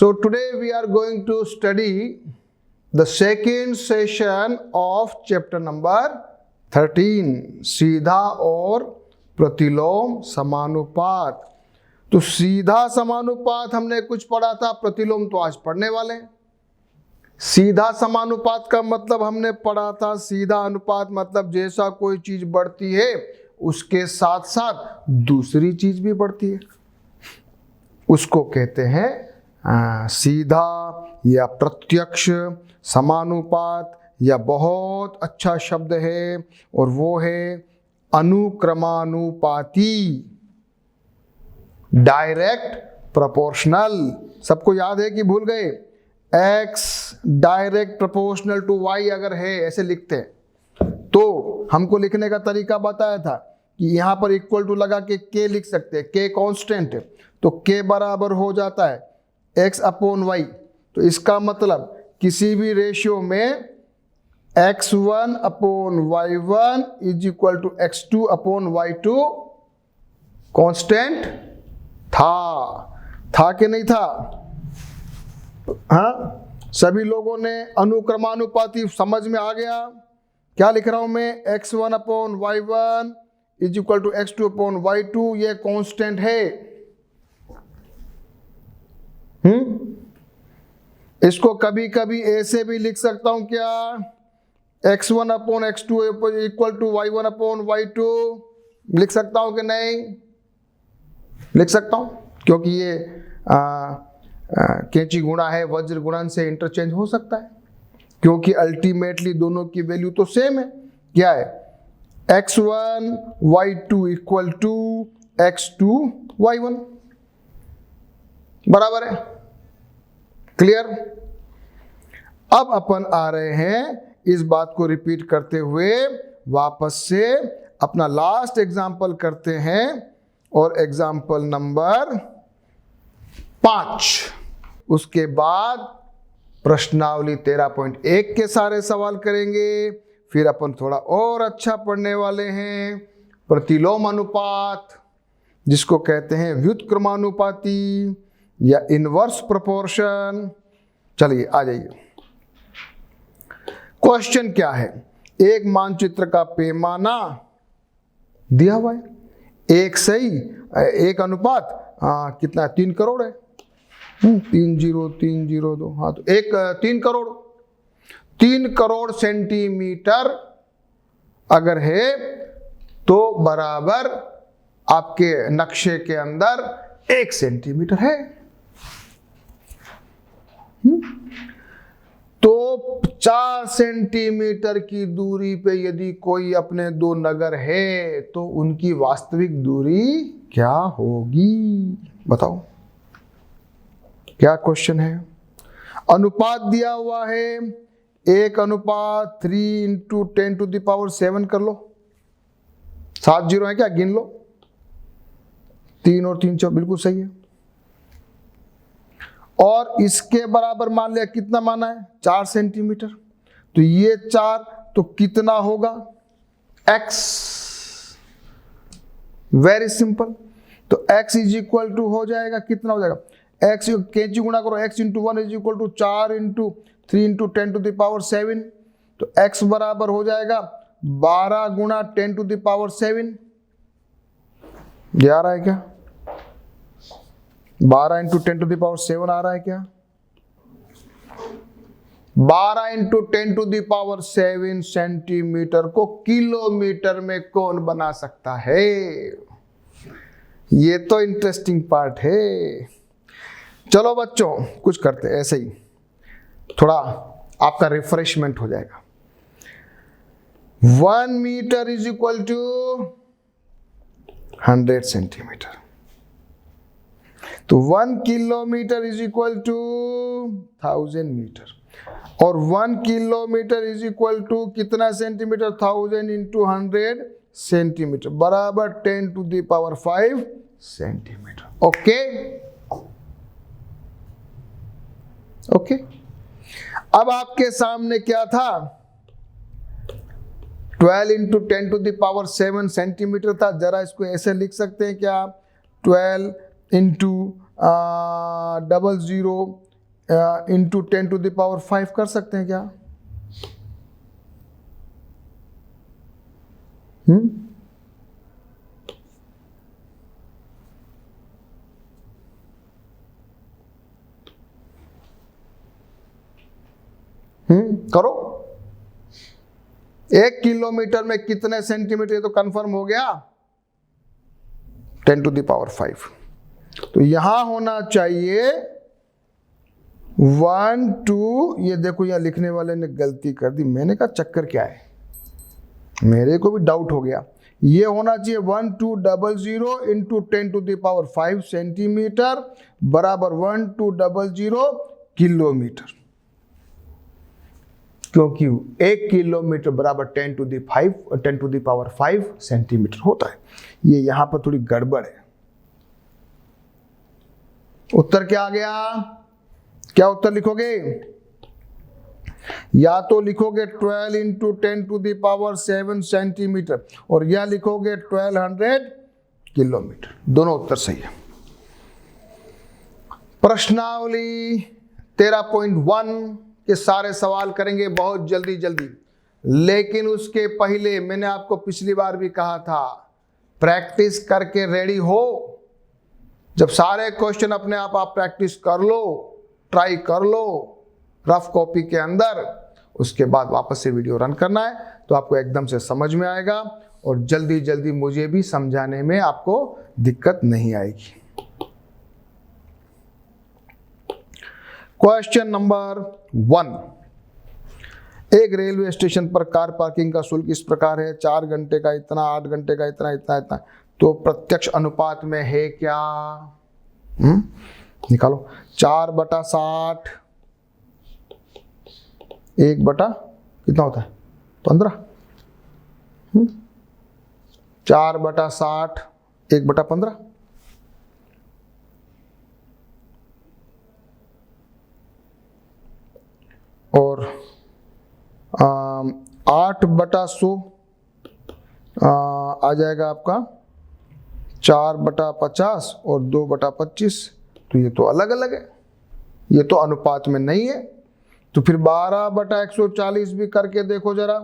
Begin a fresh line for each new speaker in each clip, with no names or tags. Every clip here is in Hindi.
So today we are going to study the second session of chapter number 13, सीधा और प्रतिलोम समानुपात। तो सीधा समानुपात हमने कुछ पढ़ा था, प्रतिलोम तो आज पढ़ने वाले हैं। सीधा समानुपात का मतलब हमने पढ़ा था, सीधा अनुपात मतलब जैसा कोई चीज बढ़ती है उसके साथ साथ दूसरी चीज भी बढ़ती है, उसको कहते हैं सीधा या प्रत्यक्ष समानुपात, या बहुत अच्छा शब्द है और वो है अनुक्रमानुपाती, डायरेक्ट प्रोपोर्शनल। सबको याद है कि भूल गए? x direct proportional to y अगर है, ऐसे लिखते हैं तो हमको लिखने का तरीका बताया था कि यहाँ पर इक्वल टू लगा के k लिख सकते हैं, k कांस्टेंट है तो k बराबर हो जाता है x अपॉन y। तो इसका मतलब किसी भी रेशियो में x1 upon y1 is equal to x2 upon y2 constant था कि नहीं था? हाँ, सभी लोगों ने अनुक्रमानुपाती समझ में आ गया? क्या लिख रहा हूं मैं? x1 upon y1 is equal to x2 upon y2, ये कांस्टेंट है। इसको कभी कभी ऐसे भी लिख सकता हूं क्या? x1 upon x2 equal to y1 upon y2 लिख सकता हूं कि नहीं? लिख सकता हूं, क्योंकि ये कैंची गुणा है, वज्र गुणन से इंटरचेंज हो सकता है, क्योंकि अल्टीमेटली दोनों की वैल्यू तो सेम है। क्या है? x1 y2 equal to x2 y1, बराबर है। क्लियर? अब अपन आ रहे हैं इस बात को रिपीट करते हुए वापस से अपना लास्ट एग्जाम्पल करते हैं, और एग्जाम्पल नंबर 5। उसके बाद प्रश्नावली 13.1 के सारे सवाल करेंगे। फिर अपन थोड़ा और अच्छा पढ़ने वाले हैं प्रतिलोम अनुपात, जिसको कहते हैं व्युत्क्रमानुपाती या इनवर्स प्रोपोर्शन। चलिए आ जाइए। क्वेश्चन क्या है? एक मानचित्र का पैमाना दिया हुआ है, एक सही एक अनुपात कितना? 3 करोड़ है। 30302, हाँ, तो एक 3 करोड़ सेंटीमीटर अगर है तो बराबर आपके नक्शे के अंदर 1 सेंटीमीटर है। तो 4 सेंटीमीटर की दूरी पे यदि कोई अपने दो नगर है तो उनकी वास्तविक दूरी क्या होगी? बताओ, क्या क्वेश्चन है? अनुपात दिया हुआ है 1 अनुपात 3 इंटू 10 टू द पावर 7 कर लो। 7 जीरो है क्या? गिन लो। 3 और 3 बिल्कुल सही है। और इसके बराबर मान लिया, कितना माना है? 4 सेंटीमीटर। तो ये 4 तो कितना होगा? x। Very simple. तो x इज इक्वल टू हो जाएगा, कितना हो जाएगा? x कैंची गुणा करो, x into 1 is equal to 4 into 3 into 10 to the power 7। तो x बराबर हो जाएगा 12 गुणा 10 टू द पावर 7। ये आ रहा है क्या? 12 इंटू 10 टू द पावर 7 आ रहा है क्या? 12 into 10 to the power 7 centimetre को किलोमीटर में कौन बना सकता है? ये तो इंटरेस्टिंग पार्ट है। चलो बच्चों, कुछ करते हैं ऐसे ही, थोड़ा आपका रिफ्रेशमेंट हो जाएगा। 1 metre is equal to 100 centimetre. तो 1 kilometre is equal to 1000 metre, और 1 किलोमीटर इज इक्वल टू कितना सेंटीमीटर? 1000 इंटू 100 सेंटीमीटर, बराबर 10 to the power 5 centimetre. Okay okay. अब आपके सामने क्या था? 12 into 10 to the power 7 centimetre था। जरा इसको ऐसे लिख सकते हैं क्या? 12 इंटू 00 इंटू 10⁵ कर सकते हैं क्या? करो। 1 किलोमीटर में कितने सेंटीमीटर, ये तो कंफर्म हो गया, 10⁵ तो यहां होना चाहिए 1 2, ये देखो यहां लिखने वाले ने गलती कर दी, मैंने कहा चक्कर क्या है, मेरे को भी डाउट हो गया। ये होना चाहिए 1200 इंटू 10⁵ सेंटीमीटर बराबर 1200 किलोमीटर, क्योंकि 1 किलोमीटर बराबर 10⁵ सेंटीमीटर होता है। ये यहां पर थोड़ी गड़बड़ है। उत्तर क्या आ गया? क्या उत्तर लिखोगे? या तो लिखोगे 12 इंटू 10⁵ सेंटीमीटर और या लिखोगे 1200 किलोमीटर। दोनों उत्तर सही है। प्रश्नावली 13.1 के सारे सवाल करेंगे बहुत जल्दी जल्दी, लेकिन उसके पहले मैंने आपको पिछली बार भी कहा था, प्रैक्टिस करके रेडी हो। जब सारे क्वेश्चन अपने आप प्रैक्टिस कर लो, ट्राई कर लो रफ कॉपी के अंदर, उसके बाद वापस से वीडियो रन करना है तो आपको एकदम से समझ में आएगा और जल्दी जल्दी मुझे भी समझाने में आपको दिक्कत नहीं आएगी। क्वेश्चन नंबर 1, एक रेलवे स्टेशन पर कार पार्किंग का शुल्क इस प्रकार है, 4 घंटे का इतना, 8 घंटे का इतना, इतना इतना, तो प्रत्यक्ष अनुपात में है क्या? निकालो। 4/60 1 कितना होता है? 15। 4/60 1/15। और 8/100 आ जाएगा आपका 4/50 और 2/25। तो ये तो अलग अलग है, ये तो अनुपात में नहीं है। तो फिर 12/140 भी करके देखो जरा।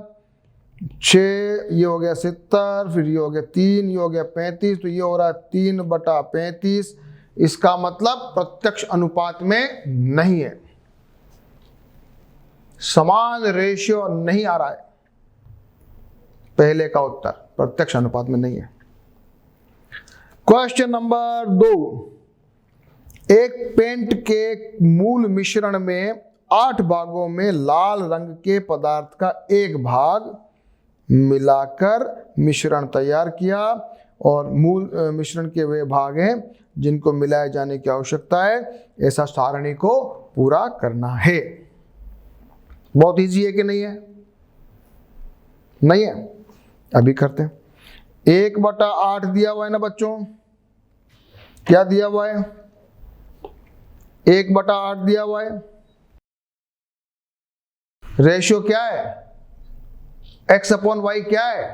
6 ये हो गया 70, फिर ये हो गया 3, ये हो गया 35, तो ये हो रहा है 3/35। इसका मतलब प्रत्यक्ष अनुपात में नहीं है, समान रेशियो नहीं आ रहा है। पहले का उत्तर प्रत्यक्ष अनुपात में नहीं है। क्वेश्चन नंबर 2, एक पेंट के मूल मिश्रण में 8 भागों में लाल रंग के पदार्थ का एक भाग मिलाकर मिश्रण तैयार किया और मूल मिश्रण के वे भाग हैं जिनको मिलाए जाने की आवश्यकता है, ऐसा सारणी को पूरा करना है। बहुत इजी है कि नहीं है? नहीं है? अभी करते हैं। 1/8 दिया हुआ है ना बच्चों, क्या दिया हुआ है? 1/8 दिया हुआ है। रेशियो क्या है? x/y क्या है?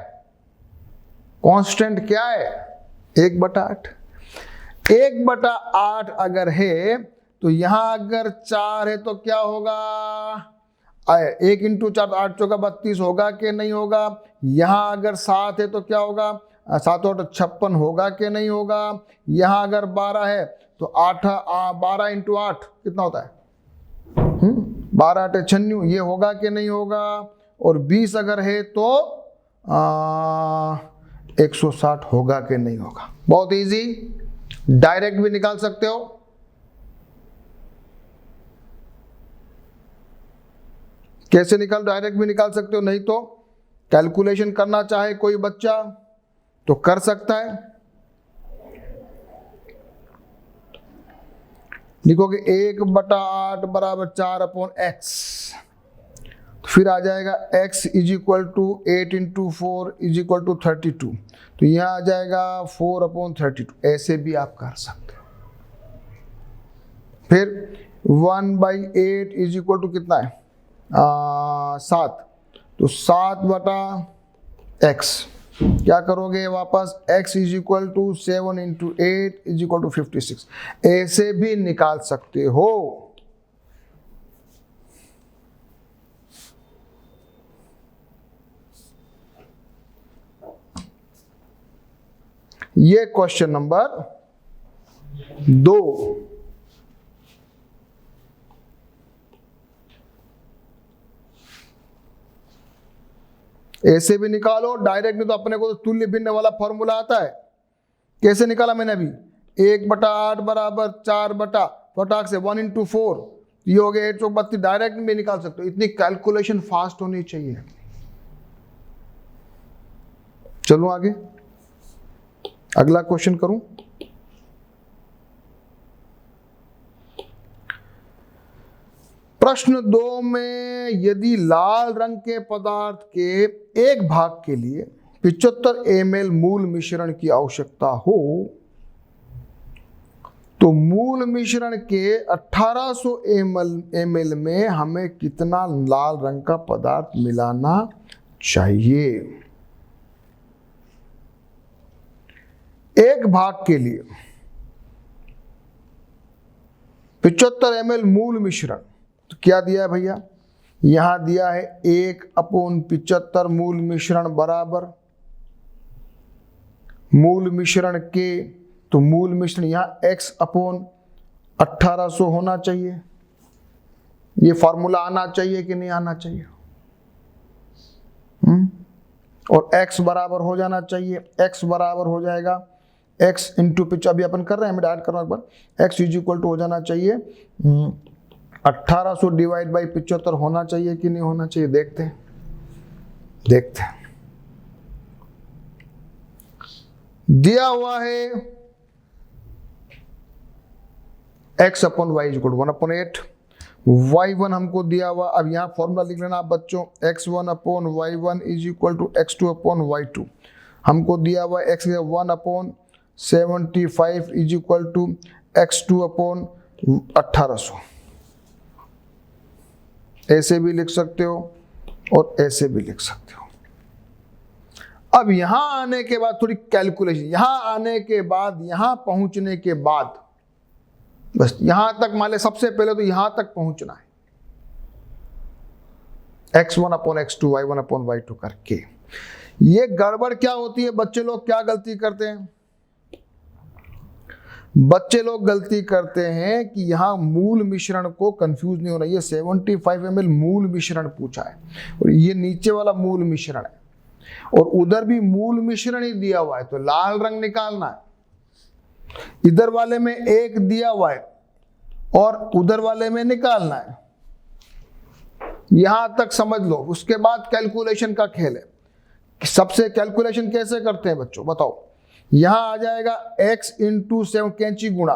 कांस्टेंट क्या है? 1/8। 1/8 अगर है तो यहां अगर 4 है तो क्या होगा? 1 इंटू 4 8 चौका 32 होगा कि नहीं होगा? यहां अगर 7 है तो क्या होगा? 7 और 56 होगा कि नहीं होगा? यहां अगर 12 है तो 12 इंटू 8 कितना होता है? 12 8 96, ये होगा कि नहीं होगा? और 20 अगर है तो 160 होगा कि नहीं होगा? बहुत इजी, डायरेक्ट भी निकाल सकते हो। कैसे निकाल? डायरेक्ट भी निकाल सकते हो, नहीं तो कैलकुलेशन करना चाहे कोई बच्चा तो कर सकता है। लिखोगे 1/8 बराबर 4/x, फिर आ जाएगा x = 8 × 4 = 32, तो यहां आ जाएगा 4/32। ऐसे भी आप कर सकते हो। फिर 1/8 = कितना है? 7, तो 7/x क्या करोगे वापस? x = 7 × 8 = 56। ऐसे भी निकाल सकते हो। ये क्वेश्चन नंबर 2। ऐसे भी निकालो डायरेक्ट, नहीं तो अपने को तो तुल्य भिन्न वाला फॉर्मूला आता है। कैसे निकाला मैंने अभी, 1/8 बराबर 4 फटाक से 1 × 4, ये हो गया 832। डायरेक्ट में निकाल सकते हो, इतनी कैलकुलेशन फास्ट होनी चाहिए। चलो आगे, अगला क्वेश्चन करूं। प्रश्न 2 में यदि लाल रंग के पदार्थ के एक भाग के लिए 75 ml मूल मिश्रण की आवश्यकता हो, तो मूल मिश्रण के 1800 ml में हमें कितना लाल रंग का पदार्थ मिलाना चाहिए। एक भाग के लिए 75 ml मूल मिश्रण, तो क्या दिया है भैया, यहां दिया है 1/75 मूल मिश्रण बराबर मूल मिश्रण के, तो मूल मिश्रण यहां x/1800 होना चाहिए। ये फॉर्मूला आना चाहिए कि नहीं आना चाहिए, और x बराबर हो जाना चाहिए। x बराबर हो जाएगा x इंटू पिच, अभी अपन कर रहे हैं, मैं ऐड कर रहा हूं एक बार। x इज इक्वल टू हो जाना चाहिए 1800 डिवाइड बाई 75 होना चाहिए कि नहीं होना चाहिए, देखते हैं। दिया हुआ है x/y is equal to 1/8, y1 हमको दिया हुआ। अब यहाँ फॉर्मूला लिख लेना आप बच्चों, x1/y1 is equal to x2/y2। हमको दिया हुआ x 1/75 is equal to x2/1800। ऐसे भी लिख सकते हो और ऐसे भी लिख सकते हो। अब यहां आने के बाद थोड़ी कैलकुलेशन, यहां आने के बाद, यहां पहुंचने के बाद, बस यहां तक मान ले, सबसे पहले तो यहां तक पहुंचना है, x1/x2 y1/y2 करके। ये गड़बड़ क्या होती है, बच्चे लोग क्या गलती करते हैं, बच्चे लोग गलती करते हैं कि यहां मूल मिश्रण को कंफ्यूज नहीं होना। ये 75 ml मूल मिश्रण पूछा है और ये नीचे वाला मूल मिश्रण है, और उधर भी मूल मिश्रण ही दिया हुआ है, तो लाल रंग निकालना है। इधर वाले में 1 दिया हुआ है और उधर वाले में निकालना है। यहां तक समझ लो, उसके बाद कैलकुलेशन का खेल है। सबसे कैलकुलेशन कैसे करते हैं बच्चों, बताओ। यहां आ जाएगा x इंटू 7 कैंची गुणा,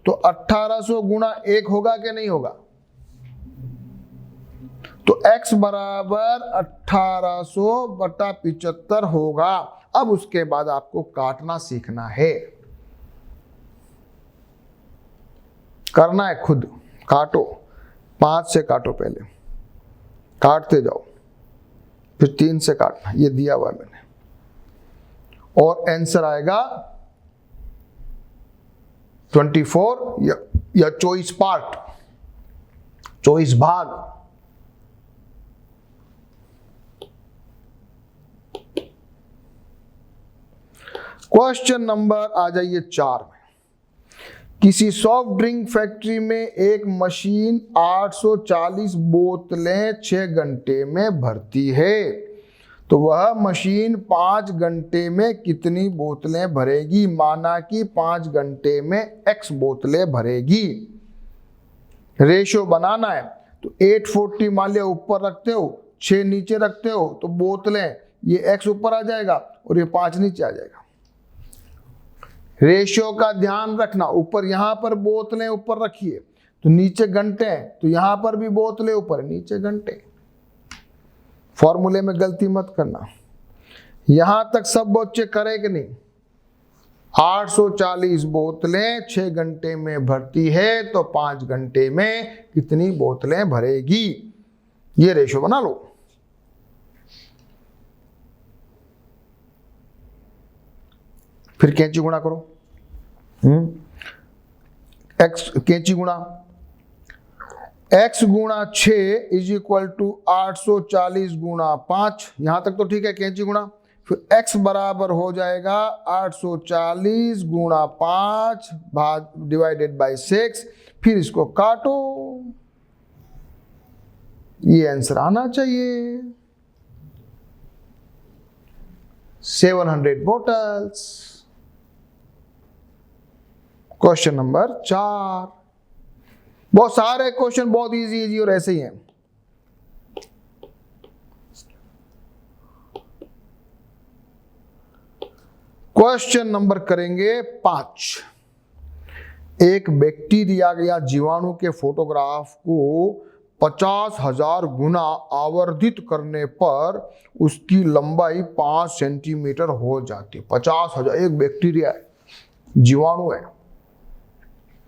तो 1800 गुणा 1 होगा कि नहीं होगा, तो x बराबर 1800/75 होगा। अब उसके बाद आपको काटना सीखना है, करना है खुद। काटो, 5 से काटो, पहले काटते जाओ, फिर 3 से काटना, ये दिया हुआ है मैंने। और आंसर आएगा 24 या 24 पार्ट, 24 भाग। क्वेश्चन नंबर आ जाइए 4 में। किसी सॉफ्ट ड्रिंक फैक्ट्री में एक मशीन 840 बोतलें 6 घंटे में भरती है, तो वह मशीन 5 घंटे में कितनी बोतलें भरेगी। माना कि 5 घंटे में x बोतलें भरेगी। रेशो बनाना है, तो 840 मान लिया ऊपर रखते हो, 6 नीचे रखते हो, तो बोतलें ये x ऊपर आ जाएगा और ये 5 नीचे आ जाएगा। रेशियो का ध्यान रखना, ऊपर यहां पर बोतलें ऊपर रखिए तो नीचे घंटे हैं, तो यहां पर भी बोतलें ऊपर, नीचे घंटे। फॉर्मूले में गलती मत करना। यहां तक सब बच्चे करे कि नहीं, 840 बोतलें 6 घंटे में भरती है, तो 5 घंटे में कितनी बोतलें भरेगी, ये रेशो बना लो। फिर कैंची गुणा करो, x कैंची गुणा x गुणा 6 इज इक्वल टू 840 गुणा 5। यहां तक तो ठीक है, कैंची गुणा। फिर x बराबर हो जाएगा 840 गुणा 5 भाग डिवाइडेड बाय 6, फिर इसको काटो, ये आंसर आना चाहिए 700 bottles। Question number 4। बहुत सारे क्वेश्चन बहुत इजी और ऐसे ही हैं। क्वेश्चन नंबर करेंगे 5। एक बैक्टीरिया या जीवाणु के फोटोग्राफ को 50,000 गुना आवर्धित करने पर उसकी लंबाई 5 सेंटीमीटर हो जाती है। 50,000, एक बैक्टीरिया है, जीवाणु है,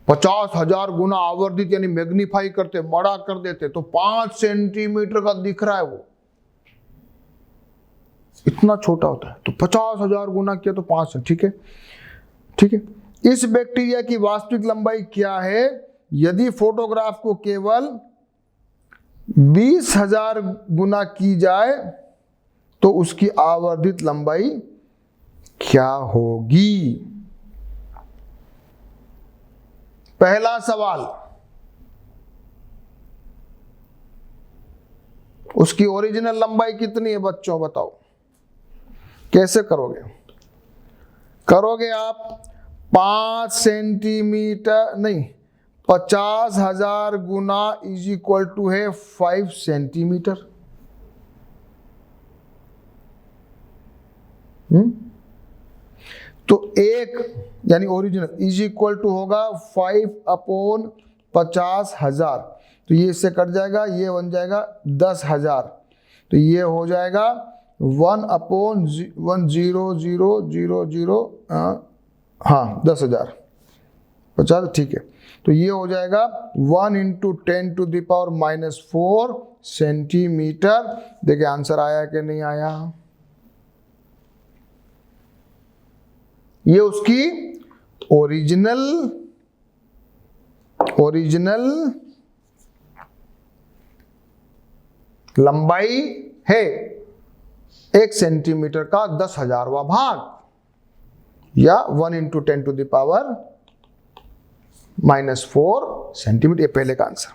50,000 गुना आवर्धित यानी मैग्नीफाई करते, बड़ा कर देते तो 5 सेंटीमीटर का दिख रहा है, वो इतना छोटा होता है। तो 50,000 गुना किया तो 5, ठीक है, ठीक है। इस बैक्टीरिया की वास्तविक लंबाई क्या है? यदि फोटोग्राफ को केवल 20,000 गुना की जाए तो उसकी आवर्धित लंबाई क्या होगी? पहला सवाल, उसकी ओरिजिनल लंबाई कितनी है बच्चों, बताओ कैसे करोगे? करोगे आप 5 सेंटीमीटर नहीं, 50,000 गुना इज इक्वल टू है 5 सेंटीमीटर। तो एक यानी ओरिजिनल इज इक्वल टू होगा 5/50,000। तो ये इससे कट जाएगा, ये बन जाएगा 10,000। तो ये हो जाएगा 1/1000, हाँ 10,000 50, ठीक है। तो ये हो जाएगा 1 × 10⁻⁻⁴ सेंटीमीटर। देखिए आंसर आया कि नहीं आया? ये उसकी ओरिजिनल लंबाई है, 1 सेंटीमीटर का 10,000वां भाग, या 1 × 10⁻⁻⁴ सेंटीमीटर। ये पहले का आंसर।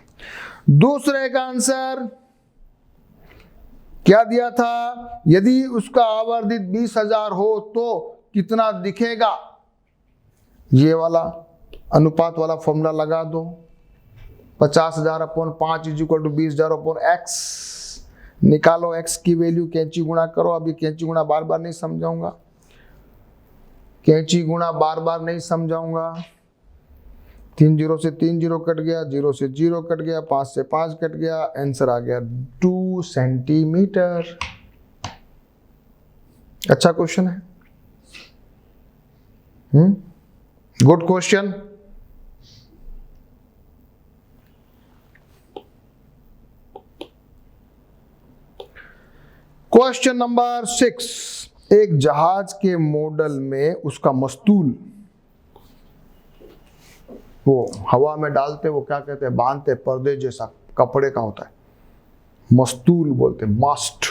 दूसरे का आंसर क्या दिया था? यदि उसका आवर्धित 20,000 हो तो कितना दिखेगा? ये वाला अनुपात वाला फॉर्मूला लगा दो, 50,000/5 = 20,000/x। निकालो x की वैल्यू, कैंची गुणा करो। अभी कैंची गुणा बार बार नहीं समझाऊंगा, कैंची गुणा बार बार नहीं समझाऊंगा। 3 0 से 3 0 कट गया, 0 से 0 कट गया, 5 से 5 कट गया, आंसर आ गया 2 सेंटीमीटर। अच्छा क्वेश्चन है, गुड क्वेश्चन। Question number 6। एक जहाज के मॉडल में उसका मस्तूल, वो हवा में डालते, वो क्या कहते हैं, बांधते, पर्दे जैसा कपड़े का होता है, मस्तूल बोलते, मास्ट।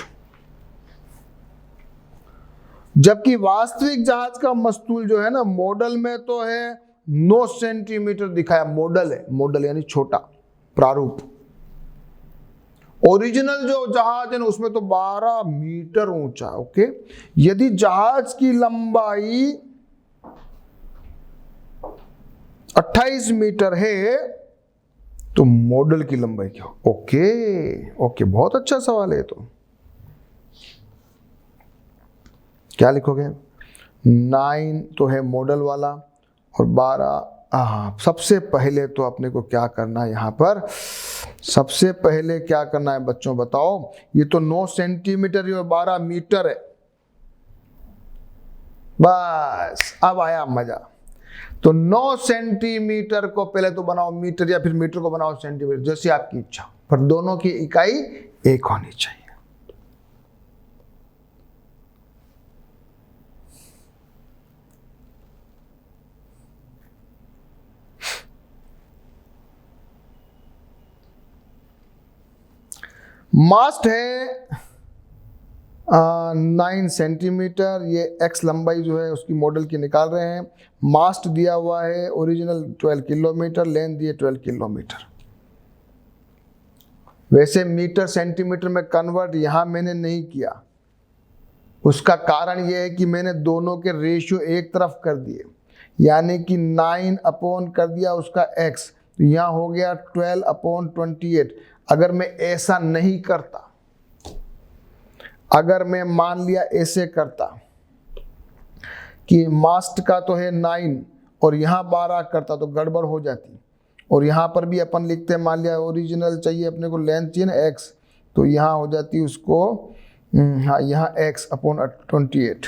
जबकि वास्तविक जहाज का मस्तूल जो है ना, मॉडल में तो है 9 सेंटीमीटर दिखाया, मॉडल है, मॉडल यानी छोटा प्रारूप। ओरिजिनल जो जहाज है ना उसमें तो 12 मीटर ऊंचा। ओके, यदि जहाज की लंबाई 28 मीटर है तो मॉडल की लंबाई क्या? ओके ओके, बहुत अच्छा सवाल है। तो क्या लिखोगे? 9 तो है मॉडल वाला और 12। सबसे पहले तो अपने को क्या करना है यहाँ पर? सबसे पहले क्या करना है बच्चों, बताओ? ये तो 9 सेंटीमीटर और 12 मीटर है। बस अब आया मजा। तो 9 सेंटीमीटर को पहले तो बनाओ मीटर, या फिर मीटर को बनाओ सेंटीमीटर, जैसी आपकी इच्छा, पर दोनों की इकाई एक होनी चाहिए। मास्ट है 9 सेंटीमीटर, ये x लंबाई जो है उसकी मॉडल की निकाल रहे हैं। मास्ट दिया हुआ है ओरिजिनल 12 किलोमीटर, लेंथ दिए 12 किलोमीटर। वैसे मीटर सेंटीमीटर में कन्वर्ट यहाँ मैंने नहीं किया, उसका कारण ये है कि मैंने दोनों के रेशियो एक तरफ कर दिए, यानी कि 9 अपॉन कर दिया उसका x, तो यहाँ हो गया 12/28। अगर मैं ऐसा नहीं करता, अगर मैं मान लिया ऐसे करता कि मास्ट का तो है 9 और यहाँ 12 करता तो गड़बड़ हो जाती। और यहाँ पर भी अपन लिखते हैं, मान लिया ओरिजिनल चाहिए अपने को, लेंथ चाहिए ना x, तो यहाँ हो जाती उसको हाँ यहाँ x/28।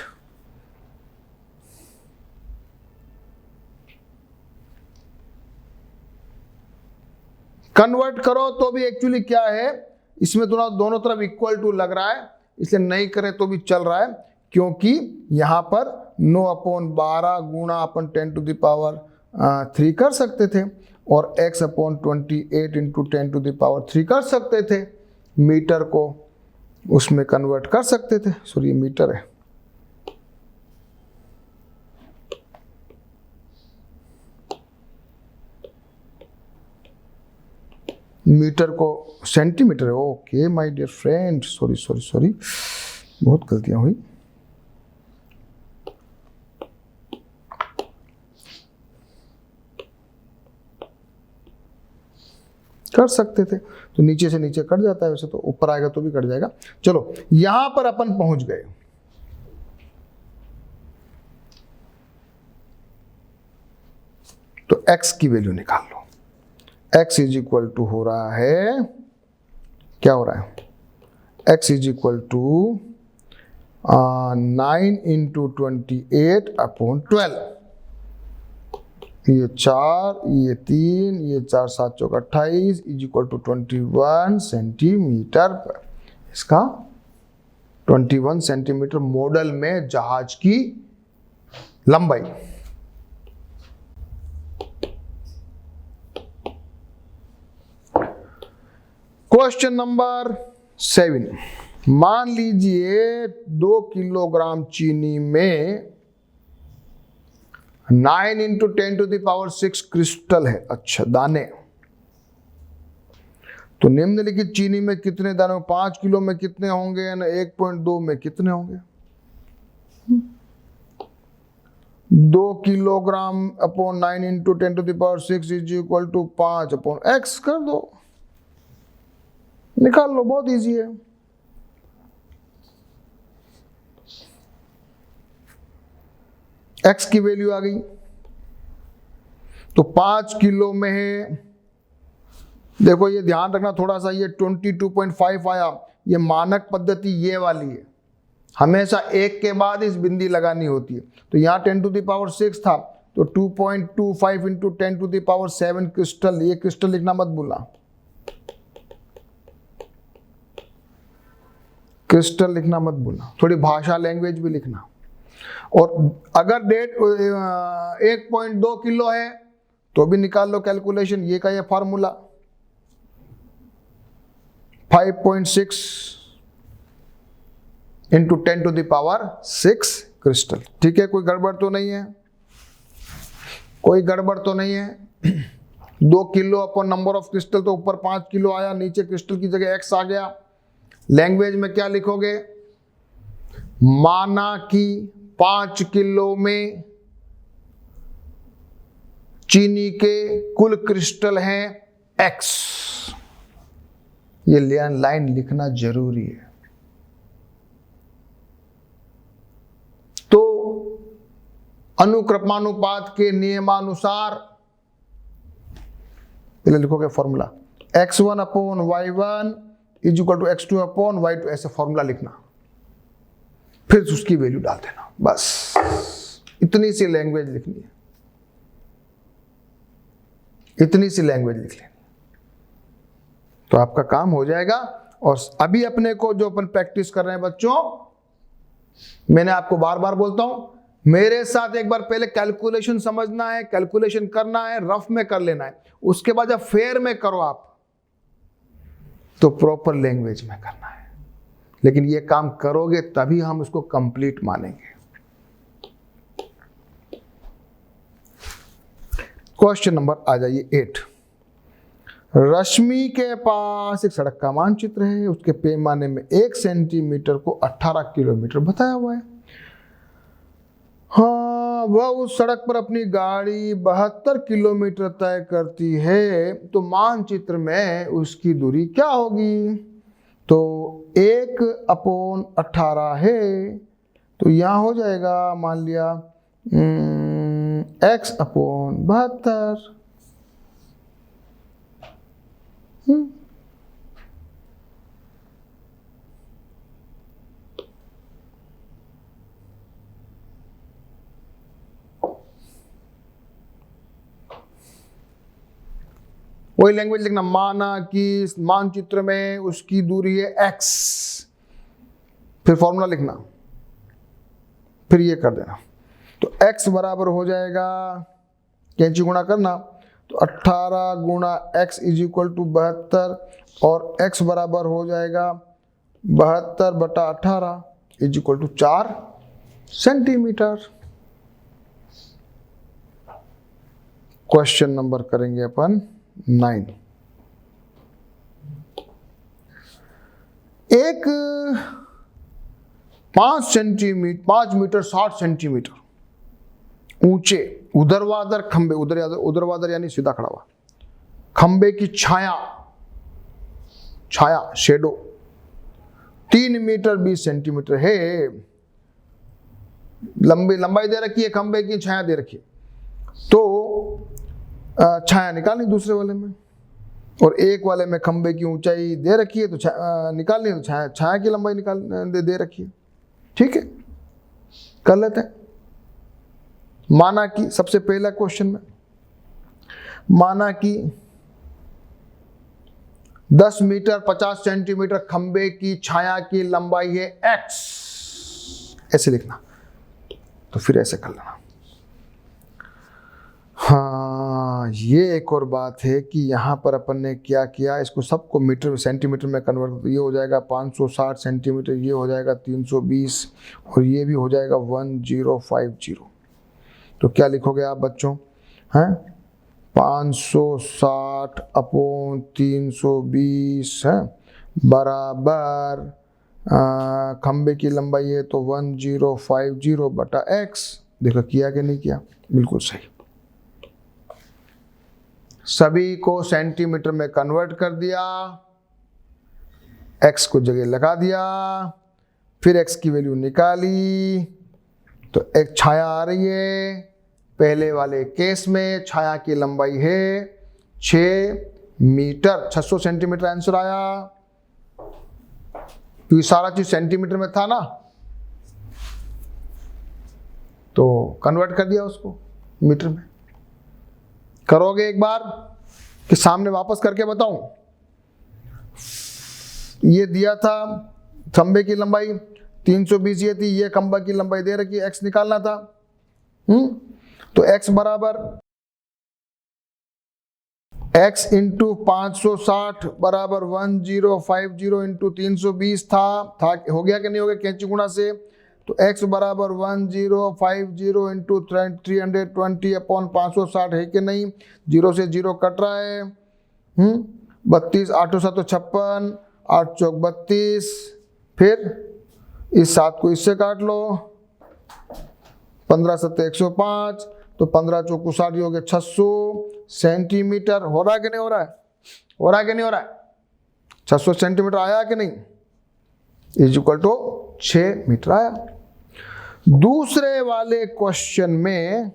कन्वर्ट करो तो भी एक्चुअली क्या है, इसमें दोनों तरफ इक्वल टू लग रहा है, इसलिए नहीं करे तो भी चल रहा है, क्योंकि यहाँ पर 9/12 गुणा अपन 10⁻³ कर सकते थे और x/28 इंटू 10⁻³ कर सकते थे। मीटर को उसमें कन्वर्ट कर सकते थे। सॉरी ये मीटर है। मीटर को सेंटीमीटर है। Okay my dear friend, sorry बहुत गलतियां हुई। कर सकते थे, तो नीचे से नीचे कट जाता है, वैसे तो ऊपर आएगा तो भी कट जाएगा। चलो यहां पर अपन पहुंच गए। तो x की वैल्यू निकाल लो। x इज इक्वल टू हो रहा है, क्या हो रहा है, x is equal to 9 into 28/12। ये 4, ये 3, ये 4 7 चौक 28 इज इक्वल टू 21 सेंटीमीटर। इसका 21 सेंटीमीटर मॉडल में जहाज की लंबाई। क्वेश्चन नंबर 7, मान लीजिए 2 किलोग्राम चीनी में 9 इंटू 10⁻⁶ क्रिस्टल है। अच्छा दाने, तो निम्नलिखित चीनी में कितने दाने, 5 किलो में कितने होंगे ना 1.2 में कितने होंगे। 2 kilogram upon 9 into 10⁻⁶ is equal to 5/x कर दो, निकाल लो, बहुत इजी है। x की वैल्यू आ गई, तो 5 किलो में है, देखो ये ध्यान रखना थोड़ा सा, ये 22.5 आया, ये मानक पद्धति ये वाली है, हमेशा एक के बाद इस बिंदी लगानी होती है। तो यहाँ 10⁻⁶ था, तो 2.25 इंटू 10⁻⁷ क्रिस्टल, ये क्रिस्टल लिखना मत भूलना, क्रिस्टल लिखना मत भूलना, थोड़ी भाषा लैंग्वेज भी लिखना। और अगर डेट 1.2 किलो है तो भी निकाल लो कैलकुलेशन, ये का ये फार्मूला 5.6 इंटू 10⁻⁶ क्रिस्टल। ठीक है, कोई गड़बड़ तो नहीं है, कोई गड़बड़ तो नहीं है। 2 kilo upon number of crystal, तो ऊपर 5 किलो आया, नीचे क्रिस्टल की जगह x आ गया। लैंग्वेज में क्या लिखोगे, माना कि 5 किलो में चीनी के कुल क्रिस्टल हैं x। ये लाइन लिखना जरूरी है। तो अनुक्रमानुपात के नियमानुसार पहले लिखोगे formula x1/y1 is equal to x2/y2, ऐसे फॉर्मूला लिखना, फिर उसकी वैल्यू डाल देना, बस इतनी सी लैंग्वेज लिखनी है, इतनी सी लैंग्वेज लिख लेनी, तो आपका काम हो जाएगा। और अभी अपने को जो अपन प्रैक्टिस कर रहे हैं बच्चों, मैंने आपको बार बार बोलता हूं, मेरे साथ एक बार पहले कैलकुलेशन समझना है, कैलकुलेशन करना है, रफ में कर लेना है, उसके बाद जब फेयर में करो आप तो प्रॉपर लैंग्वेज में करना है। लेकिन ये काम करोगे तभी हम इसको कंप्लीट मानेंगे। क्वेश्चन नंबर आ जाइए 8। रश्मि के पास एक सड़क का मानचित्र है, उसके पैमाने में 1 सेंटीमीटर को 18 किलोमीटर बताया हुआ है। हाँ, वह उस सड़क पर अपनी गाड़ी 72 किलोमीटर तय करती है, तो मानचित्र में उसकी दूरी क्या होगी? तो 1/18 है, तो यहाँ हो जाएगा मान लिया x/72। वही लैंग्वेज लिखना, माना कि मानचित्र में उसकी दूरी है x, फिर फॉर्मूला लिखना, फिर ये कर देना। तो x बराबर हो जाएगा, कैंची गुणा करना, तो 18 गुणा x इज इक्वल टू 72, और x बराबर हो जाएगा 72/18 is equal to 4 centimetre. Question number करेंगे अपन 9। एक 5 मीटर 60 सेंटीमीटर ऊंचे उर्ध्वाधर खंबे, उर्ध्वाधर यानी सीधा खड़ा हुआ खंबे की छाया शेडो 3 मीटर 20 सेंटीमीटर है। लंबाई दे रखी है, खंबे की छाया दे रखी है, तो छाया निकालनी दूसरे वाले में, और एक वाले में खंबे की ऊंचाई दे रखी है तो निकालनी है, तो छाया की लंबाई निकाल दे रखी है। ठीक है, कर लेते हैं। माना कि सबसे पहला क्वेश्चन में माना कि 10 मीटर 50 सेंटीमीटर खंबे की छाया की लंबाई है x, ऐसे लिखना, तो फिर ऐसे कर लेना। हाँ, ये एक और बात है कि यहाँ पर अपन ने क्या किया, इसको सबको मीटर सेंटीमीटर में कन्वर्ट, ये हो जाएगा 560 सेंटीमीटर, ये हो जाएगा 320, और ये भी हो जाएगा 1050। तो क्या लिखोगे आप बच्चों? हैं 560/320 है बराबर खंबे की लंबाई है तो 1050/x। देखो किया कि नहीं किया? बिल्कुल सही। सभी को सेंटीमीटर में कन्वर्ट कर दिया, x को जगह लगा दिया, फिर x की वैल्यू निकाली, तो एक छाया आ रही है। पहले वाले केस में छाया की लंबाई है 6 मीटर, 600 सेंटीमीटर आंसर आया, तो सारा चीज सेंटीमीटर में था ना, तो कन्वर्ट कर दिया उसको मीटर में। करोगे एक बार कि सामने वापस करके बताऊं? ये दिया था खंबे की लंबाई 320 ये थी, ये खंबे की लंबाई दे रखी, x निकालना था। तो x बराबर x इंटू 560 बराबर 1050 इंटू 320 था, हो गया कि नहीं हो गया कैंची गुणा से? तो x बराबर 1050 इंटू 320/560 है कि नहीं? 0 से 0 कट रहा है। 32 8 7 56, 8 चौक 32, फिर इस 7 को इससे काट लो, 15 7 105, तो 15 चौक 60 हो गया 600 सेंटीमीटर। हो रहा है कि नहीं हो रहा है? हो रहा है कि नहीं हो रहा है? 600 सेंटीमीटर आया कि नहीं? इज इक्वल टू 6 मीटर आया। दूसरे वाले क्वेश्चन में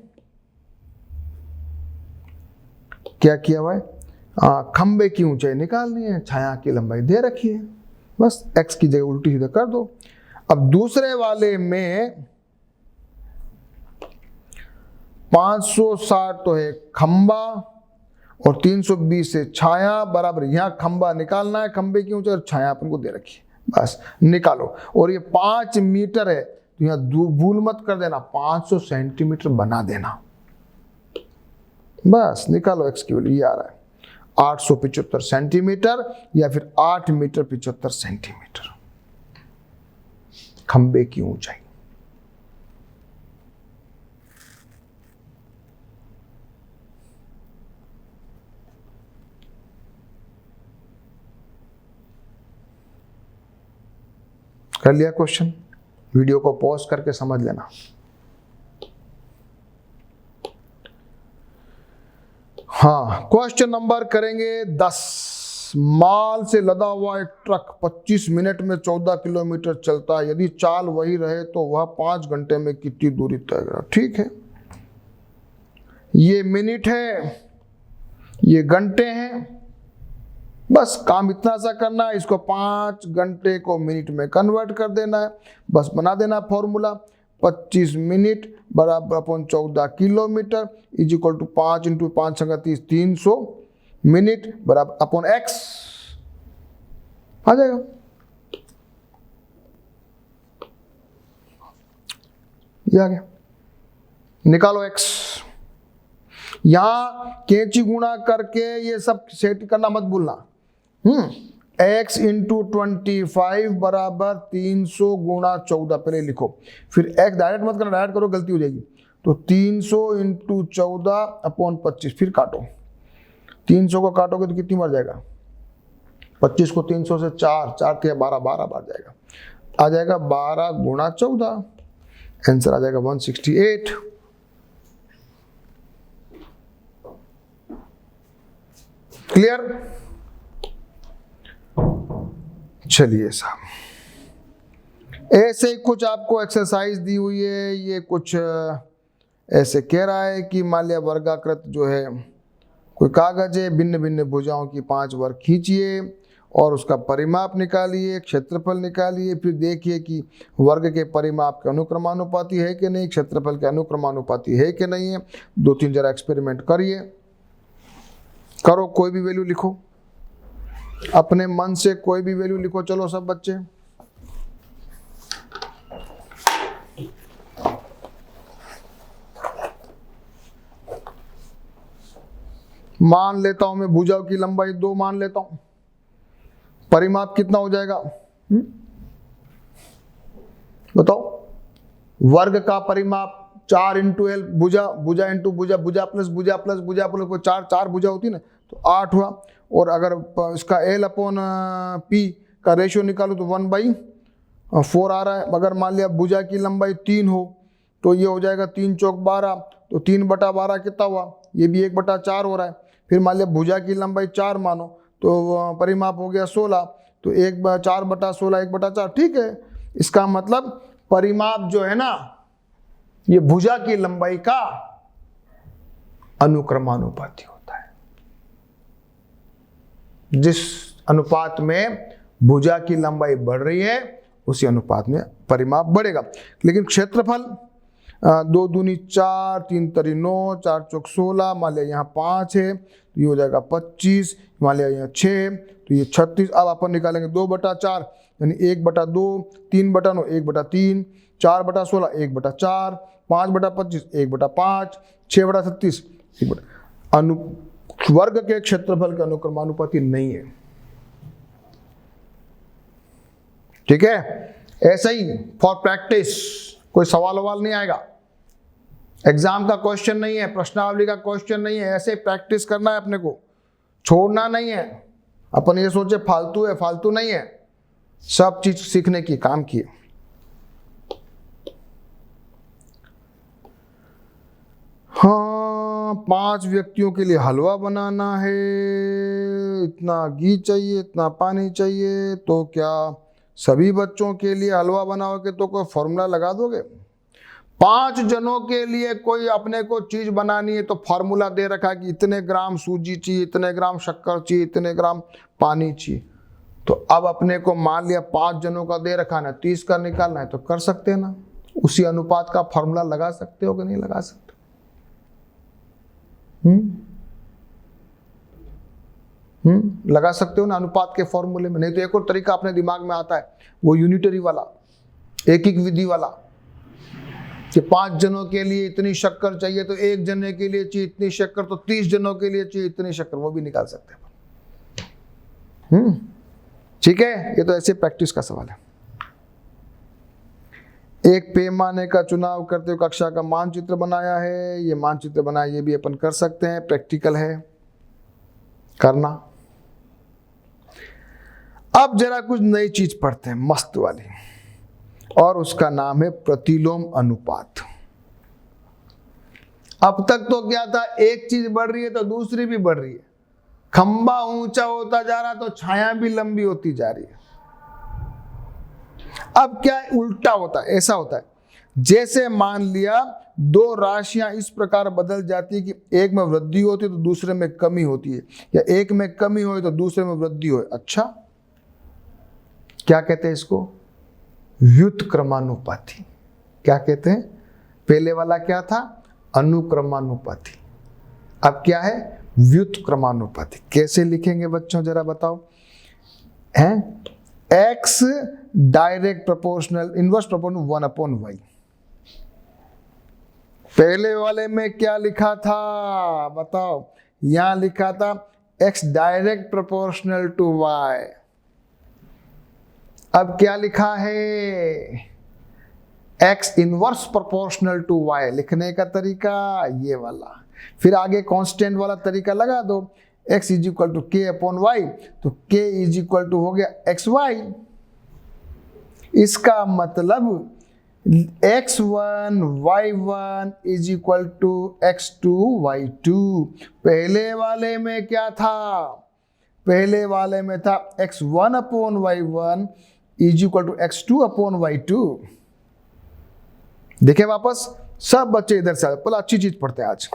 क्या किया हुआ है? खंबे की ऊंचाई निकालनी है, छाया की लंबाई दे रखी है, बस x की जगह उल्टी सीधा कर दो। अब दूसरे वाले में 560 तो है खंबा और 320 से छाया बराबर, यहां खंबा निकालना है, खंबे की ऊंचाई और छाया अपन को दे रखी है, बस निकालो। और ये 5 मीटर है, तो यहां भूल मत कर देना, 500 सेंटीमीटर बना देना, बस निकालो x की वैल्यू। ये आ रहा है 875 सेंटीमीटर या फिर 8 मीटर 75 सेंटीमीटर। खंबे की ऊंचाई। कर लिया क्वेश्चन? वीडियो को पॉज करके समझ लेना। हाँ, क्वेश्चन नंबर करेंगे 10। माल से लदा हुआ एक ट्रक 25 मिनट में 14 किलोमीटर चलता है। यदि चाल वही रहे तो वह 5 घंटे में कितनी दूरी तय करेगा? ठीक है, ये मिनट है, ये घंटे हैं। बस काम इतना सा करना है, इसको 5 घंटे को मिनट में कन्वर्ट कर देना है। बस बना देना फॉर्मूला, 25 मिनट बराबर अपन 14 kilometre is equal to 5 into 5 संगा 30, 300 मिनट बराबर अपन एक्स आ जाएगा। ये आ गया, निकालो एक्स। यहां कैंची गुणा करके ये सब सेट करना मत भूलना। x इंटू 25 बराबर 300 गुणा 14 पहले लिखो, फिर x डायरेक्ट मत करना, डायरेक्ट करो गलती हो जाएगी। तो 300 इंटू 14 अपॉन 25, फिर काटो। 300 को काटोगे तो कितनी बार जाएगा? 25 को 300 से 4 के 12 बार जाएगा। आ जाएगा 12 गुणा 14, आंसर आ जाएगा 168। क्लियर? चलिए साहब, ऐसे कुछ आपको एक्सरसाइज दी हुई है। ये कुछ ऐसे कह रहा है कि मान लिया वर्गाकृत जो है कोई कागज है, भिन्न भिन्न भुजाओं की 5 वर्ग खींचिए और उसका परिमाप निकालिए, क्षेत्रफल निकालिए, फिर देखिए कि वर्ग के परिमाप के अनुक्रमानुपाती है कि नहीं, क्षेत्रफल के अनुक्रमानुपाती है कि नहीं है। 2-3 जरा एक्सपेरिमेंट करिए, करो, कोई भी वैल्यू लिखो, अपने मन से कोई भी वैल्यू लिखो। चलो सब बच्चे, मान लेता हूं मैं भुजाओं की लंबाई 2 मान लेता हूं। परिमाप कितना हो जाएगा? बताओ। वर्ग का परिमाप 4 इंटू एल, भुजा इंटू भुजा प्लस भुजा को 4 भुजा होती ना, तो 8 हुआ। और अगर इसका एल अपॉन पी का रेशियो निकालो तो 1/4 आ रहा है। अगर मान लिया भुजा की लंबाई 3 हो तो ये हो जाएगा 3 चौक 12, तो 3/12 कितना हुआ? ये भी 1/4 हो रहा है। फिर मान लिया भुजा की लंबाई 4 मानो तो परिमाप हो गया 16, तो 4/16 1/4। ठीक है, इसका मतलब परिमाप जो है ना, ये भुजा की लंबाई का अनुक्रमानुपाती होता है। जिस अनुपात में भुजा की लंबाई बढ़ रही है उसी अनुपात में परिमाप बढ़ेगा। लेकिन क्षेत्रफल 2 दूनी 4, 3 तरी 9, 4 चौक 16, मान लिया यहाँ 5 है तो ये हो जाएगा 25, मान लिया यहाँ 6 तो ये 36। अब अपन निकालेंगे 2/4 यानी 1/2, 3/9 1/3, 4/16 1/4, 5/25 1/5, 6/36 वर्ग के क्षेत्रफल का अनुक्रमानुपाती नहीं है। ठीक है, ऐसा ही फॉर प्रैक्टिस, कोई सवाल नहीं आएगा, एग्जाम का क्वेश्चन नहीं है, प्रश्नावली का क्वेश्चन नहीं है। ऐसे प्रैक्टिस करना है अपने को, छोड़ना नहीं है। अपन ये सोचे फालतू है, फालतू नहीं है, सब चीज सीखने की काम की। हाँ, 5 व्यक्तियों के लिए हलवा बनाना है, इतना घी चाहिए, इतना पानी चाहिए, तो क्या सभी बच्चों के लिए हलवा बनाओगे तो कोई फॉर्मूला लगा दोगे? 5 जनों के लिए कोई अपने को चीज बनानी है तो फॉर्मूला दे रखा है कि इतने ग्राम सूजी चाहिए, इतने ग्राम शक्कर चाहिए, इतने ग्राम पानी चाहिए। तो अब अपने को मान लिया 5 जनों का दे रखा है ना, 30 का निकालना है तो कर सकते हैं ना, उसी अनुपात का फॉर्मूला लगा सकते हो कि नहीं लगा सकते? लगा सकते हो ना अनुपात के फॉर्मूले में। नहीं तो एक और तरीका अपने दिमाग में आता है, वो यूनिटरी वाला, एक विधि वाला, कि 5 जनों के लिए इतनी शक्कर चाहिए तो 1 जने के लिए चाहिए इतनी शक्कर, तो 30 जनों के लिए चाहिए इतनी शक्कर, वो भी निकाल सकते हैं। ठीक है, ये तो ऐसे प्रैक्टिस का सवाल है। एक पैमाने का चुनाव करते हुए कक्षा का मानचित्र बनाया है। ये मानचित्र बनाया, ये भी अपन कर सकते हैं, प्रैक्टिकल है करना। अब जरा कुछ नई चीज पढ़ते हैं मस्त वाली, और उसका नाम है प्रतिलोम अनुपात। अब तक तो क्या था, एक चीज बढ़ रही है तो दूसरी भी बढ़ रही है। खंबा ऊंचा होता जा रहा तो छाया भी लंबी होती जा रही है। अब क्या है, उल्टा होता है, ऐसा होता है जैसे मान लिया दो राशियां इस प्रकार बदल जाती है कि एक में वृद्धि होती है तो दूसरे में कमी होती है, या एक में कमी हो तो दूसरे में वृद्धि हो। अच्छा, क्या कहते हैं इसको, व्युत्क्रमानुपाती। क्या कहते हैं, पहले वाला क्या था, अनुक्रमानुपाती, अब क्या है, व्युत्क्रमानुपाती। कैसे लिखेंगे बच्चों जरा बताओ, हैं x direct proportional inverse proportional 1/y। पहले वाले में क्या लिखा था बताओ, यहां लिखा था x direct proportional to y। अब क्या लिखा है, x inverse proportional to y। लिखने का तरीका ये वाला, फिर आगे कांस्टेंट वाला तरीका लगा दो, x is equal to k upon y, तो k इज इक्वल टू हो गया xy। इसका मतलब x1 y1 is equal to x2 y2। पहले वाले में क्या था, पहले वाले में था x1 upon y1 is equal to x2 upon y2। देखें वापस, सब बच्चे इधर से पहले अच्छी चीज पढ़ते हैं आज।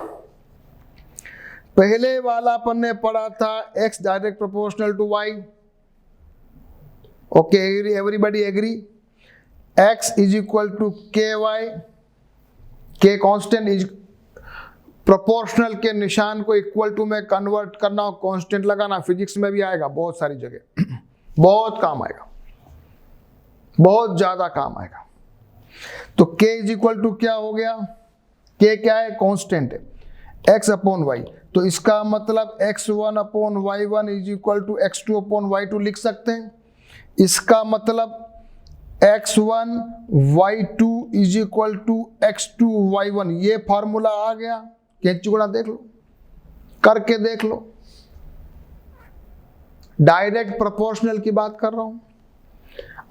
पहले वाला अपन ने पढ़ा था x direct proportional to y। Okay, everybody agree, x is equal to k y, k constant is proportional के निशान को इक्वल टू में कन्वर्ट करना और कांस्टेंट लगाना। फिजिक्स में भी आएगा बहुत सारी जगह, बहुत काम आएगा, बहुत ज्यादा काम आएगा। तो k इज इक्वल टू क्या हो गया, k क्या है, कांस्टेंट है, x अपॉन वाई। तो इसका मतलब x1 upon y1 is equal to x2 upon y2 लिख सकते हैं। इसका मतलब x1 y2 is equal to x2 y1, ये फॉर्मूला आ गया। कैंची गुणा देख लो, करके देख लो। डायरेक्ट प्रोपोर्शनल की बात कर रहा हूं।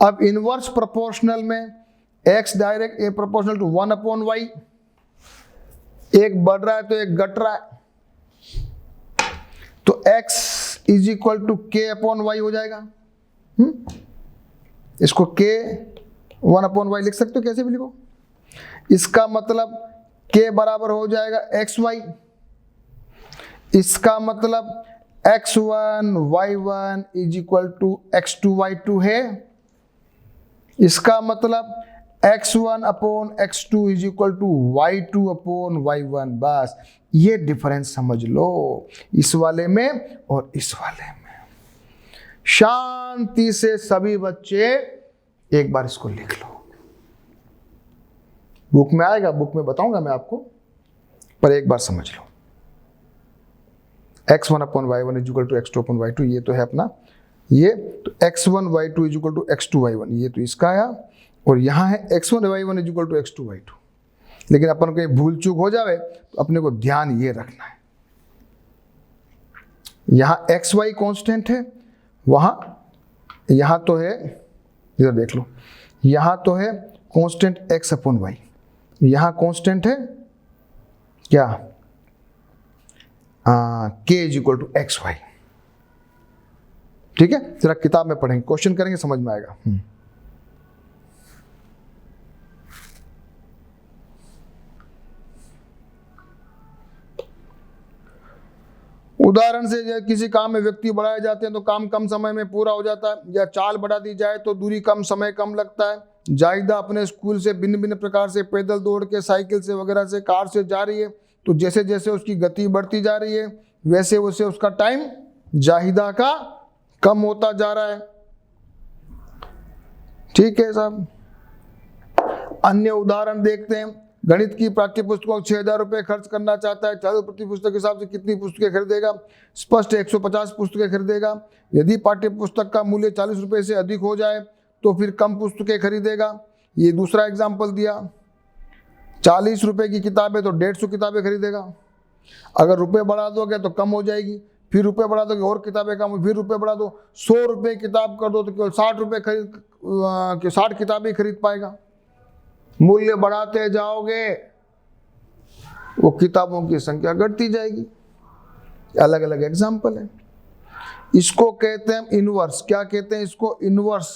अब इनवर्स प्रोपोर्शनल में x directly proportional to 1 upon y, एक बढ़ रहा है तो एक घट रहा है, तो x is equal to k upon y हो जाएगा। इसको k 1 अपॉन वाई लिख सकते हो, कैसे भी लिखो। इसका मतलब k बराबर हो जाएगा xy। इसका मतलब x1 y1 is equal to x2 y2 है। इसका मतलब x1 upon x2 is equal to y2 upon y1। बस ये डिफरेंस समझ लो, इस वाले में और इस वाले में। शांति से सभी बच्चे एक बार इसको लिख लो, बुक में आएगा, बुक में बताऊंगा मैं आपको, पर एक बार समझ लो। x1 upon y1 is equal to x2 upon y2, ये तो है अपना ये, तो x1 y2 is equal to x2 y1, ये तो इसका आया। और यहां है x1 y1 is equal to x2 y2। लेकिन अपन को भूल चूक हो जावे तो अपने को ध्यान ये रखना है, यहां xy कांस्टेंट है, यहां तो है, इधर देख लो, यहां तो है कांस्टेंट x अपॉन वाई, यहां कांस्टेंट है क्या, k is equal to x y. ठीक है, जरा किताब में पढ़ेंगे, क्वेश्चन करेंगे, समझ में आएगा। उदाहरण से किसी काम में व्यक्ति बढ़ाए जाते हैं तो काम कम समय में पूरा हो जाता है, या चाल बढ़ा दी जाए तो दूरी कम, समय कम लगता है। जाहिदा अपने स्कूल से भिन्न भिन्न प्रकार से पैदल दौड़ के, साइकिल से वगैरह से, कार से जा रही है, तो जैसे जैसे उसकी गति बढ़ती जा रही है वैसे वैसे उसका टाइम जाहिदा का कम होता जा रहा है। ठीक है साहब। अन्य उदाहरण देखते हैं। गणित की पाठ्य पुस्तकों 6,000 रुपये खर्च करना चाहता है, चालू प्रति पुस्तक के हिसाब से कितनी पुस्तकें खरीदेगा? स्पष्ट 150 पुस्तकें खरीदेगा। यदि पाठ्य पुस्तक का मूल्य 40 रुपये से अधिक हो जाए तो फिर कम पुस्तकें खरीदेगा। ये दूसरा एग्जाम्पल दिया, 40 रुपए की किताब है तो 150 किताबें खरीदेगा। अगर रुपए बढ़ा दोगे तो कम हो जाएगी, फिर रुपए बढ़ा दोगे और किताबें कम, फिर रुपए बढ़ा दो, 100 रुपए किताब कर दो तो केवल 60 रुपए 60 किताबें खरीद पाएगा। मूल्य बढ़ाते जाओगे वो किताबों की संख्या घटती जाएगी। अलग अलग एग्जाम्पल है। इसको कहते हैं इनवर्स। क्या कहते हैं इसको? इनवर्स।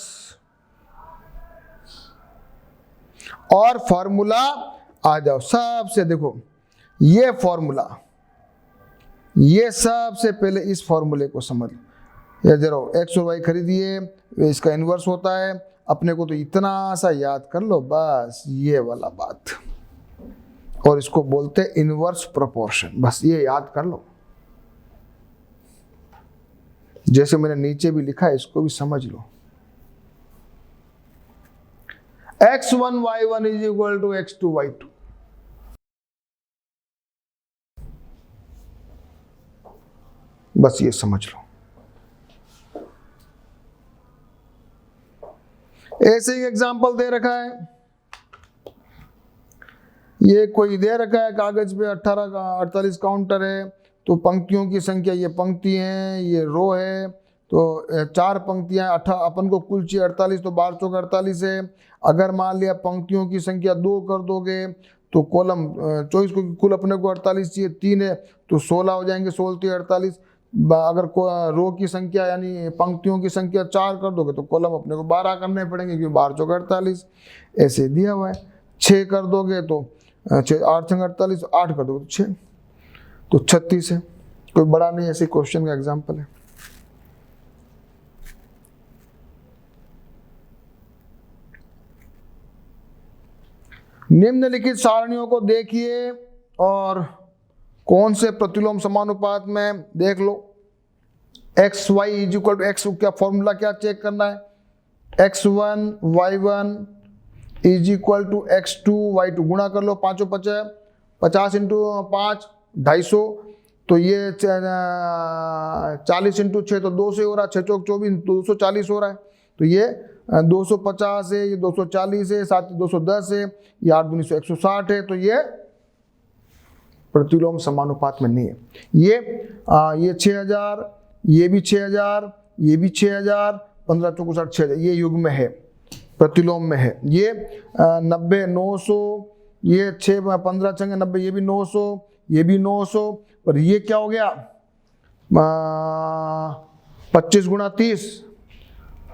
और फॉर्मूला आ जाओ सबसे, देखो ये फॉर्मूला, ये सबसे पहले इस फॉर्मूले को समझ। या जरा एक्स और वाई खरीदिए, इसका इनवर्स होता है। अपने को तो इतना सा याद कर लो बस, ये वाला बात, और इसको बोलते हैं इनवर्स प्रोपोर्शन। बस ये याद कर लो। जैसे मैंने नीचे भी लिखा है इसको भी समझ लो। x1 y1 is equal to x2 y2। बस ये समझ लो। ऐसे ही एग्जाम्पल दे रखा है, ये कोई दे रखा है कागज पे 18 का 48 काउंटर है, तो पंक्तियों की संख्या, ये पंक्ति है ये रो है, तो 4 पंक्तियां, अपन को कुल चाहिए 48, तो 12 चौक 48 है। अगर मान लिया पंक्तियों की संख्या 2 कर दोगे तो कॉलम 24 को कुल अपने को 48 चाहिए, 3 है तो 16 हो जाएंगे, 16 48। अगर रो की संख्या यानी पंक्तियों की संख्या 4 कर दोगे तो कॉलम अपने को 12 करने पड़ेंगे, क्योंकि 12 चौक 48 ऐसे दिया हुआ है। 6 कर दोगे तो 6 8 संग 48, 8 कर दोगे तो 6, तो 36 है। कोई बड़ा नहीं, ऐसे क्वेश्चन का एग्जाम्पल है। निम्नलिखित सारणियों को देखिए और कौन से प्रतिलोम समानुपात में देख लो। X Y is equal to X, क्या फॉर्मूला क्या चेक करना है? x1 y1 is equal to x2 y2, गुणा कर लो, 5 50, 50 इंटू 5 250, तो ये 40 इंटू 6 तो 200 हो रहा है, 6 चौक 24 240 हो रहा है, तो ये 250 है, ये 240 है, साथ ही 210 है, ये 8 दूनी 160 है, तो ये प्रतिलोम समानुपात में नहीं है। ये 6000, ये भी 6000, ये भी 6000, 15 चौक 6000, ये युग्म में है, प्रतिलोम में है। ये 90 900, ये 6 15 छंगे 90, ये भी 900, ये भी 900, पर ये क्या हो गया 25 गुणा 30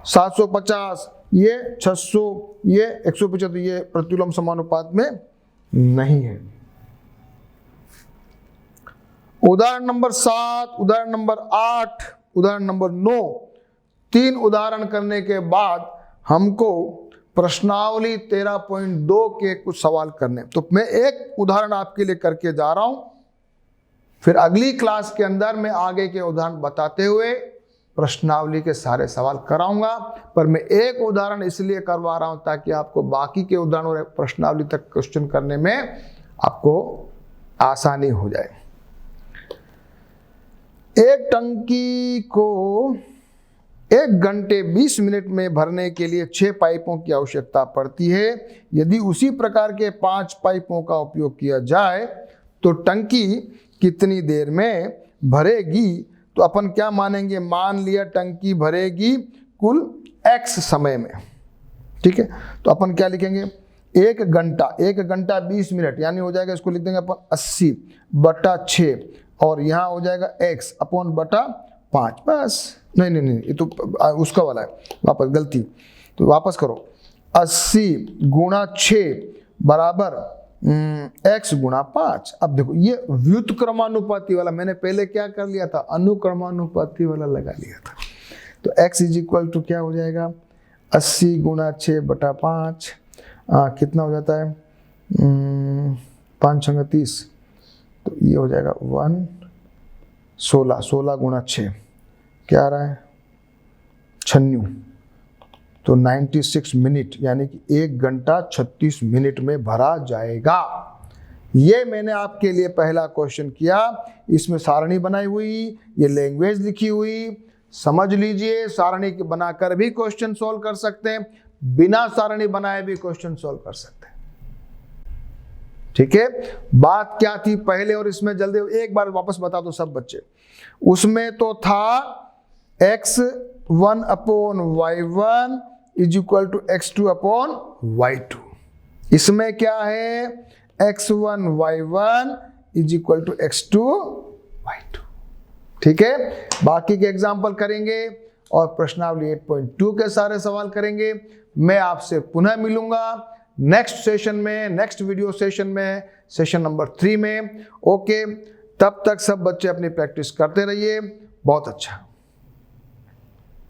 750, ये 600, ये 175, ये प्रतिलोम समानुपात में नहीं है। उदाहरण नंबर 7, उदाहरण नंबर 8, उदाहरण नंबर 9, 3 उदाहरण करने के बाद हमको प्रश्नावली 13.2 के कुछ सवाल करने। तो मैं एक उदाहरण आपके लिए करके जा रहा हूं, फिर अगली क्लास के अंदर मैं आगे के उदाहरण बताते हुए प्रश्नावली के सारे सवाल कराऊंगा। पर मैं एक उदाहरण इसलिए करवा रहा हूं ताकि आपको बाकी के उदाहरण और प्रश्नावली तक क्वेश्चन करने में आपको आसानी हो जाए। एक टंकी को 1 घंटे 20 मिनट में भरने के लिए 6 पाइपों की आवश्यकता पड़ती है। यदि उसी प्रकार के 5 पाइपों का उपयोग किया जाए तो टंकी कितनी देर में भरेगी? तो अपन क्या मानेंगे, मान लिया टंकी भरेगी कुल x समय में, ठीक है। तो अपन क्या लिखेंगे, 1 घंटा 20 मिनट, यानी हो जाएगा, इसको लिख देंगे अपन 80/6, और यहाँ हो जाएगा x अपॉन बटा 5। बस नहीं, ये तो उसका वाला है, वापस गलती, तो वापस करो। 80 गुणा 6 बराबर x गुणा 5। अब देखो ये व्युत्क्रमानुपाती वाला मैंने पहले क्या कर लिया था, अनुक्रमानुपाती वाला लगा लिया था। तो x इज इक्वल टू क्या हो जाएगा, 80 गुणा 6 बटा 5, कितना हो जाता है 5 छंगा 30, तो ये हो जाएगा 16 गुणा 6 क्या आ रहा है 96, तो 96 मिनट, यानी कि 1 घंटा 36 मिनट में भरा जाएगा। ये मैंने आपके लिए पहला क्वेश्चन किया, इसमें सारणी बनाई हुई, ये लैंग्वेज लिखी हुई, समझ लीजिए। सारणी बनाकर भी क्वेश्चन सॉल्व कर सकते हैं, बिना सारणी बनाए भी क्वेश्चन सॉल्व कर सकते हैं। ठीक है, बात क्या थी पहले और इसमें जल्दी एक बार वापस बता दो सब बच्चे। उसमें तो था x1 upon y1 is equal to x2 upon y2। इसमें क्या है, x1 y1 is equal to x2 y2। ठीक है, बाकी के एग्जाम्पल करेंगे और प्रश्नावली 8.2 के सारे सवाल करेंगे। मैं आपसे पुनः मिलूंगा नेक्स्ट सेशन में, नेक्स्ट वीडियो सेशन में, सेशन नंबर 3 में। ओके, तब तक सब बच्चे अपनी प्रैक्टिस करते रहिए। बहुत अच्छा।